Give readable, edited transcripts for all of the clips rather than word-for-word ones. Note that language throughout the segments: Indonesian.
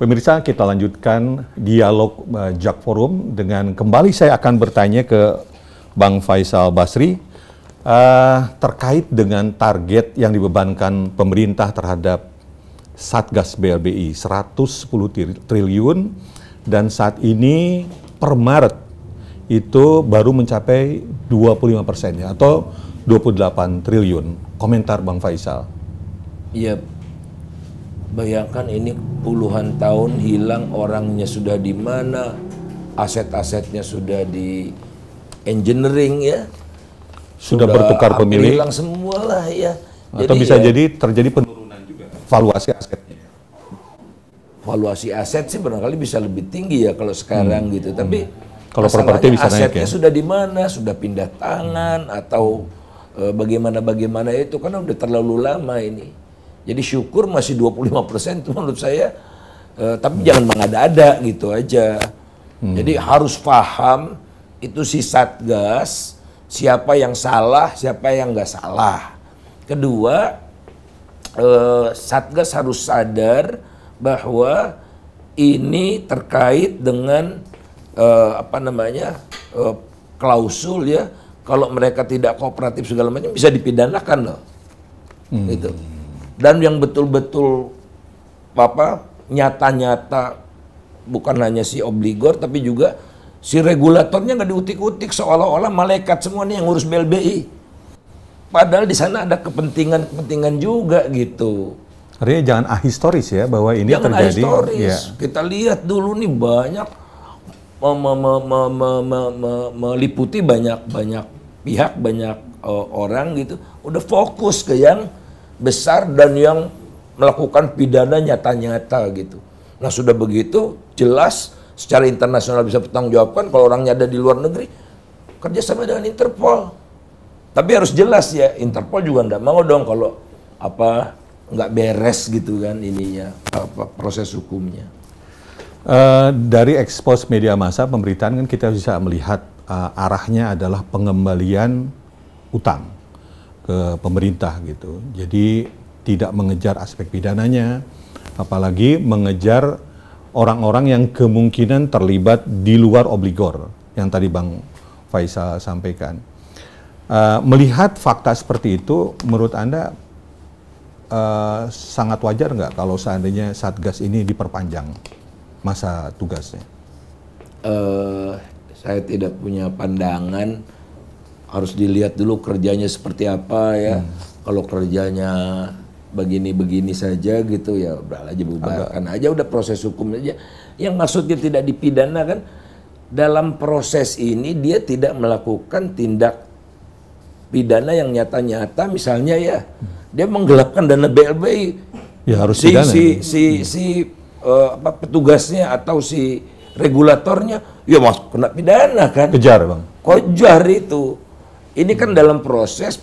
Pemirsa, kita lanjutkan dialog JAK Forum dengan kembali saya akan bertanya ke Bang Faisal Basri terkait dengan target yang dibebankan pemerintah terhadap Satgas BLBI 110 triliun dan saat ini per Maret itu baru mencapai 25% ya, atau 28 triliun. Komentar Bang Faisal. Iya, bayangkan ini puluhan tahun hilang, orangnya sudah di mana, aset-asetnya sudah di engineering ya. Sudah bertukar pemilik. Hilang semua lah ya. Atau jadi bisa ya, jadi terjadi penurunan juga valuasi asetnya. Valuasi aset sih barangkali bisa lebih tinggi ya kalau sekarang gitu. Tapi kalau properti bisa naik asetnya ya. sudah di mana, sudah pindah tangan atau bagaimana itu karena udah terlalu lama ini. Jadi syukur masih 25% itu menurut saya, tapi jangan mengada-ada gitu aja. Jadi harus paham itu si Satgas, siapa yang salah, siapa yang nggak salah. Kedua, Satgas harus sadar bahwa ini terkait dengan klausul ya. Kalau mereka tidak kooperatif segala macam bisa dipidanakan loh. Gitu. Dan yang betul-betul nyata-nyata bukan hanya si obligor tapi juga si regulatornya nggak diutik-utik, seolah-olah malaikat semua nih yang ngurus BLBI. Padahal di sana ada kepentingan juga gitu. Artinya jangan ahistoris ya bahwa ini Jangan terjadi. ahistoris. Ya. Kita lihat dulu nih banyak meliputi banyak pihak, banyak orang gitu. Udah fokus ke yang besar dan yang melakukan pidana nyata-nyata gitu. Nah sudah begitu jelas secara internasional bisa bertanggungjawabkan kalau orangnya ada di luar negeri kerjasama dengan Interpol. Tapi harus jelas ya, Interpol juga nggak mau dong kalau nggak beres gitu kan ininya proses hukumnya. Dari ekspos media massa pemberitaan kan kita bisa melihat arahnya adalah pengembalian utang ke pemerintah gitu. Jadi tidak mengejar aspek pidananya, apalagi mengejar orang-orang yang kemungkinan terlibat di luar obligor yang tadi Bang Faisal sampaikan. Melihat fakta seperti itu, menurut Anda sangat wajar nggak kalau seandainya Satgas ini diperpanjang masa tugasnya? Saya tidak punya pandangan, harus dilihat dulu kerjanya seperti apa ya. Kalau kerjanya begini-begini saja gitu ya udah aja bubarkan aja, udah proses hukum aja. Yang maksudnya tidak dipidana kan dalam proses ini dia tidak melakukan tindak pidana yang nyata-nyata, misalnya ya dia menggelapkan dana BLBI, ya harus petugasnya atau si regulatornya ya kena pidana kan. Kejar Bang. Kejar itu. Ini kan dalam proses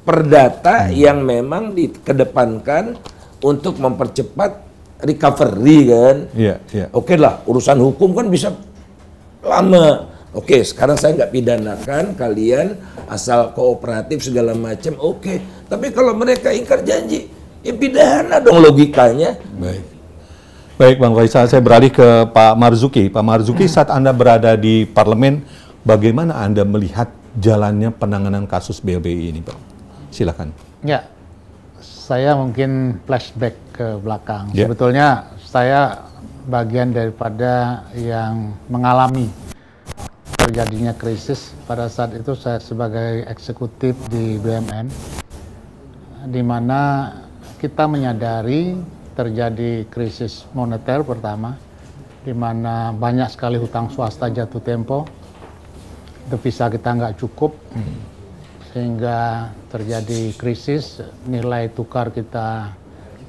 perdata yang memang dikedepankan untuk mempercepat recovery kan. Iya, iya. Oke lah, urusan hukum kan bisa lama. Oke, sekarang saya nggak pidanakan kalian asal kooperatif segala macam. Oke, tapi kalau mereka ingkar janji, ya pidana dong logikanya. Baik. Baik Bang Faisal, saya beralih ke Pak Marzuki. Pak Marzuki, saat Anda berada di parlemen, bagaimana Anda melihat jalannya penanganan kasus BLBI ini, Pak? Silakan. Ya, saya mungkin flashback ke belakang. Ya. Sebetulnya saya bagian daripada yang mengalami terjadinya krisis. Pada saat itu saya sebagai eksekutif di BUMN, di mana kita menyadari terjadi krisis moneter pertama, di mana banyak sekali hutang swasta jatuh tempo, devisa kita nggak cukup, sehingga terjadi krisis, nilai tukar kita,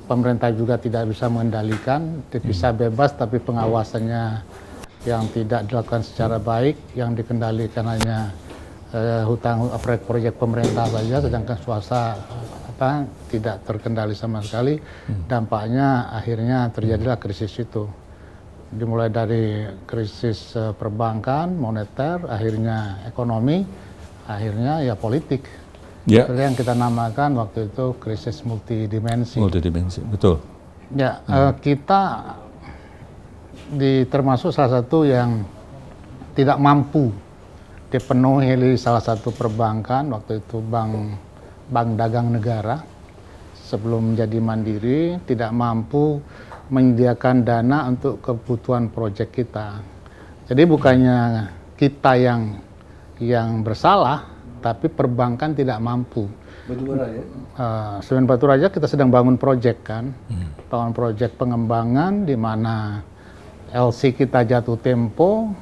pemerintah juga tidak bisa mengendalikan, devisa bebas tapi pengawasannya yang tidak dilakukan secara baik, yang dikendalikan hanya hutang proyek pemerintah saja, sedangkan swasta tidak terkendali sama sekali. Dampaknya akhirnya terjadilah krisis itu. Dimulai dari krisis perbankan, moneter, akhirnya ekonomi, akhirnya ya politik. Ya. Yang kita namakan waktu itu krisis multidimensi. Multidimensi, betul. Ya, kita termasuk salah satu yang tidak mampu dipenuhi oleh salah satu perbankan, waktu itu Bank Dagang Negara, sebelum menjadi mandiri, tidak mampu menyediakan dana untuk kebutuhan proyek kita. Jadi bukannya kita yang bersalah, tapi perbankan tidak mampu. Semen Batu Raja kita sedang bangun proyek kan, bangun proyek pengembangan di mana LC kita jatuh tempo,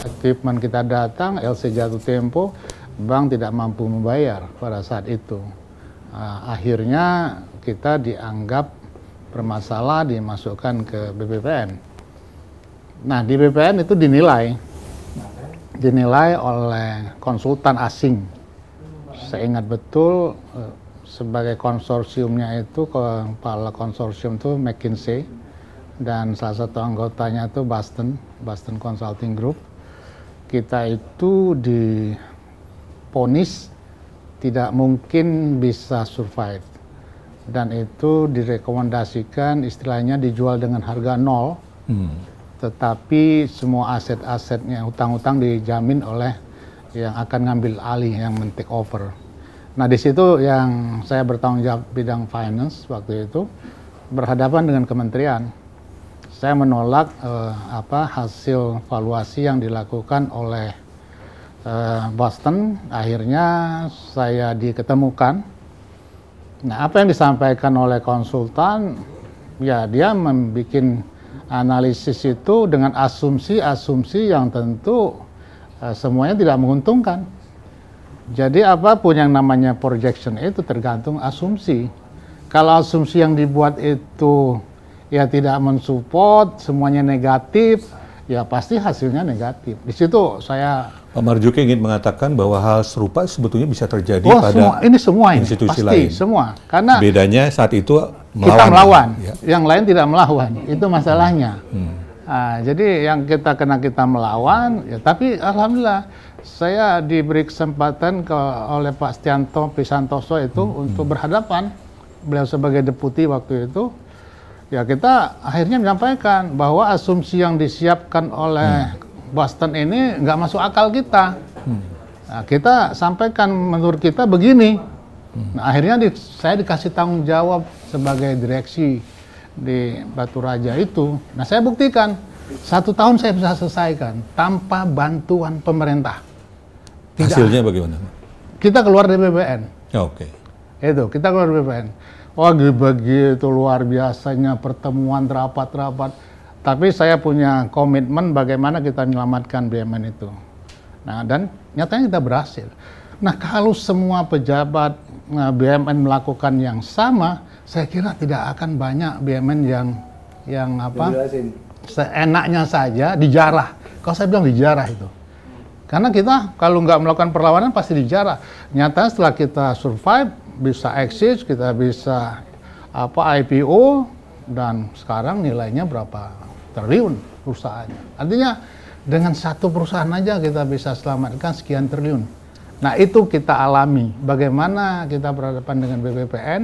equipment kita datang, LC jatuh tempo, bank tidak mampu membayar pada saat itu. Akhirnya kita dianggap bermasalah, dimasukkan ke BPPN. Nah, di BPPN itu dinilai oleh konsultan asing. Saya ingat betul sebagai konsorsiumnya itu, kepala konsorsium itu McKinsey, dan salah satu anggotanya itu Boston Consulting Group. Kita itu divonis tidak mungkin bisa survive, dan itu direkomendasikan istilahnya dijual dengan harga nol, tetapi semua aset-asetnya, hutang-hutang dijamin oleh yang akan ngambil alih, yang men-take over. Nah, di situ yang saya bertanggung jawab bidang finance waktu itu, berhadapan dengan kementerian. Saya menolak hasil valuasi yang dilakukan oleh Boston. Akhirnya saya diketemukan. Nah, apa yang disampaikan oleh konsultan, ya dia membuat analisis itu dengan asumsi-asumsi yang tentu semuanya tidak menguntungkan. Jadi apapun yang namanya projection itu tergantung asumsi. Kalau asumsi yang dibuat itu ya tidak mensupport, semuanya negatif, ya pasti hasilnya negatif. Di situ saya... Pak Marzuki ingin mengatakan bahwa hal serupa sebetulnya bisa terjadi pada institusi pasti, lain. Semua. Karena bedanya saat itu kita melawan, yang lain tidak melawan. Itu masalahnya. Jadi yang kita melawan, ya, tapi alhamdulillah saya diberi kesempatan oleh Pak Stianto Pisantoso itu untuk berhadapan. Beliau sebagai deputi waktu itu. Ya, kita akhirnya menyampaikan bahwa asumsi yang disiapkan oleh Boston ini nggak masuk akal kita. Nah, kita sampaikan menurut kita begini. Nah, akhirnya saya dikasih tanggung jawab sebagai direksi di Batu Raja itu. Nah, saya buktikan 1 tahun saya bisa selesaikan tanpa bantuan pemerintah. Hasilnya bagaimana? Kita keluar dari BPN. Oke. Itu, kita keluar dari BPN. Wah, begitu luar biasanya pertemuan rapat-rapat. Tapi saya punya komitmen bagaimana kita menyelamatkan BUMN itu. Nah, dan nyatanya kita berhasil. Nah, kalau semua pejabat BUMN melakukan yang sama, saya kira tidak akan banyak BUMN yang seenaknya saja dijarah. Kalau saya bilang dijarah itu. Karena kita kalau nggak melakukan perlawanan pasti dijarah. Nyata setelah kita survive, bisa exit, kita bisa IPO, dan sekarang nilainya berapa triliun perusahaannya. Artinya dengan satu perusahaan aja kita bisa selamatkan sekian triliun. Nah, itu kita alami. Bagaimana kita berhadapan dengan BPPN?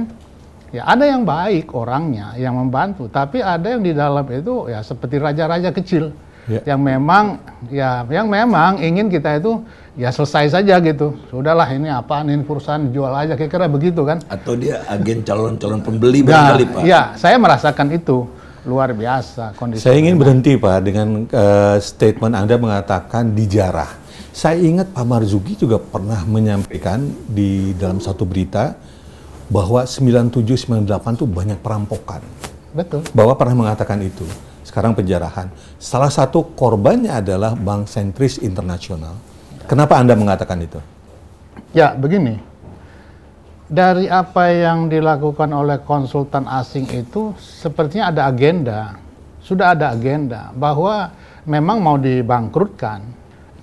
Ya, ada yang baik orangnya, yang membantu, tapi ada yang di dalam itu ya seperti raja-raja kecil. Yang memang ingin kita itu ya selesai saja gitu. Sudahlah, ini apaan, ini perusahaan jual aja, kira-kira begitu kan. Atau dia agen calon-calon pembeli barangkali, Pak. Ya, saya merasakan itu. Luar biasa kondisi. Saya ingin berhenti, Pak, dengan statement Anda mengatakan dijarah. Saya ingat Pak Marzuki juga pernah menyampaikan di dalam satu berita bahwa 97-98 itu banyak perampokan. Betul. Bahwa pernah mengatakan itu. Sekarang penjarahan. Salah satu korbannya adalah Bank Sentris Internasional. Kenapa Anda mengatakan itu? Ya, begini. Dari apa yang dilakukan oleh konsultan asing itu, sepertinya ada agenda. Sudah ada agenda bahwa memang mau dibangkrutkan.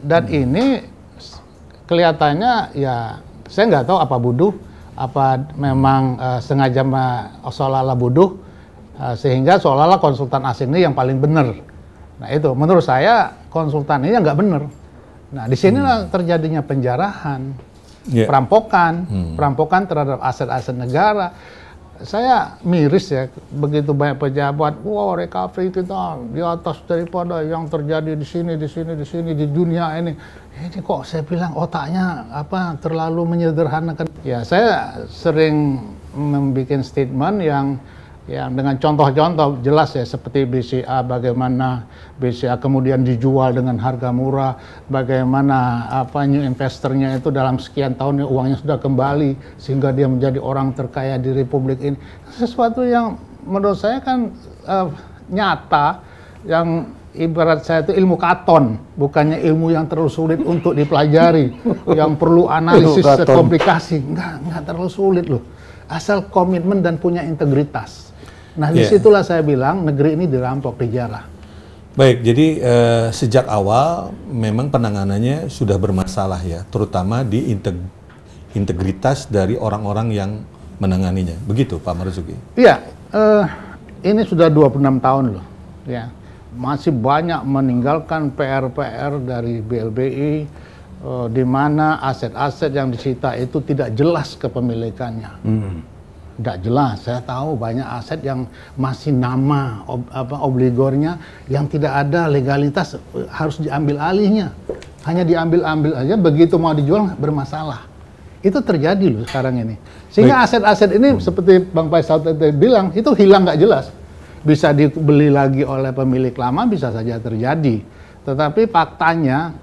Dan ini kelihatannya ya, saya nggak tahu apa bodoh, apa memang sengaja seolah-olah bodoh, sehingga seolah-olah konsultan asing ini yang paling benar. Nah, itu menurut saya konsultan ini yang nggak benar. Nah, di sinilah terjadinya penjarahan, perampokan terhadap aset-aset negara. saya miris ya, begitu banyak pejabat, wow recovery kita di atas daripada yang terjadi di sini, di dunia ini. Ini kok saya bilang otaknya terlalu menyederhanakan. Ya saya sering membuat statement yang dengan contoh-contoh jelas ya, seperti BCA, bagaimana BCA kemudian dijual dengan harga murah, bagaimana new investornya itu dalam sekian tahun uangnya sudah kembali sehingga dia menjadi orang terkaya di Republik ini. Sesuatu yang menurut saya kan nyata, yang ibarat saya itu ilmu katon, bukannya ilmu yang terlalu sulit untuk dipelajari, yang perlu analisis komplikasi. Enggak terlalu sulit loh, asal komitmen dan punya integritas. Nah, disitulah saya bilang negeri ini dirampok, dijarah. Baik, jadi sejak awal memang penanganannya sudah bermasalah ya, terutama di integritas dari orang-orang yang menanganinya. Begitu, Pak Marzuki? Iya, ini sudah 26 tahun loh. Ya, masih banyak meninggalkan PR-PR dari BLBI, di mana aset-aset yang disita itu tidak jelas kepemilikannya. Tidak jelas. Saya tahu banyak aset yang masih nama obligornya yang tidak ada legalitas, harus diambil alihnya. Hanya diambil-ambil aja, begitu mau dijual bermasalah. Itu terjadi loh sekarang ini. Sehingga aset-aset ini seperti Bang Faisal tadi bilang, itu hilang nggak jelas. Bisa dibeli lagi oleh pemilik lama, bisa saja terjadi. Tetapi faktanya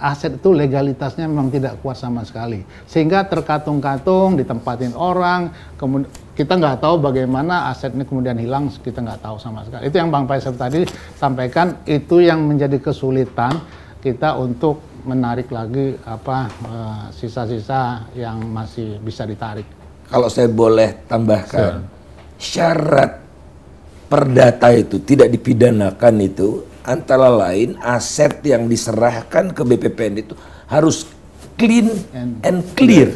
aset itu legalitasnya memang tidak kuat sama sekali. Sehingga terkatung-katung, ditempatin orang, kemudian kita nggak tahu bagaimana aset ini kemudian hilang, kita nggak tahu sama sekali. Itu yang Bang Faisal tadi sampaikan, itu yang menjadi kesulitan kita untuk menarik lagi sisa-sisa yang masih bisa ditarik. Kalau saya boleh tambahkan, syarat perdata itu tidak dipidanakan itu antara lain aset yang diserahkan ke BPPN itu harus clean and clear.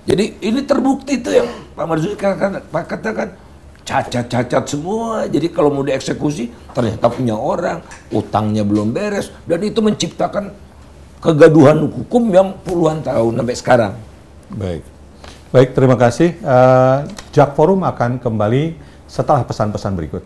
Jadi ini terbukti itu yang Pak Marzuki katakan cacat-cacat semua. Jadi kalau mau dieksekusi ternyata punya orang, utangnya belum beres, dan itu menciptakan kegaduhan hukum yang puluhan tahun sampai sekarang. Baik, terima kasih. Jak Forum akan kembali setelah pesan-pesan berikut.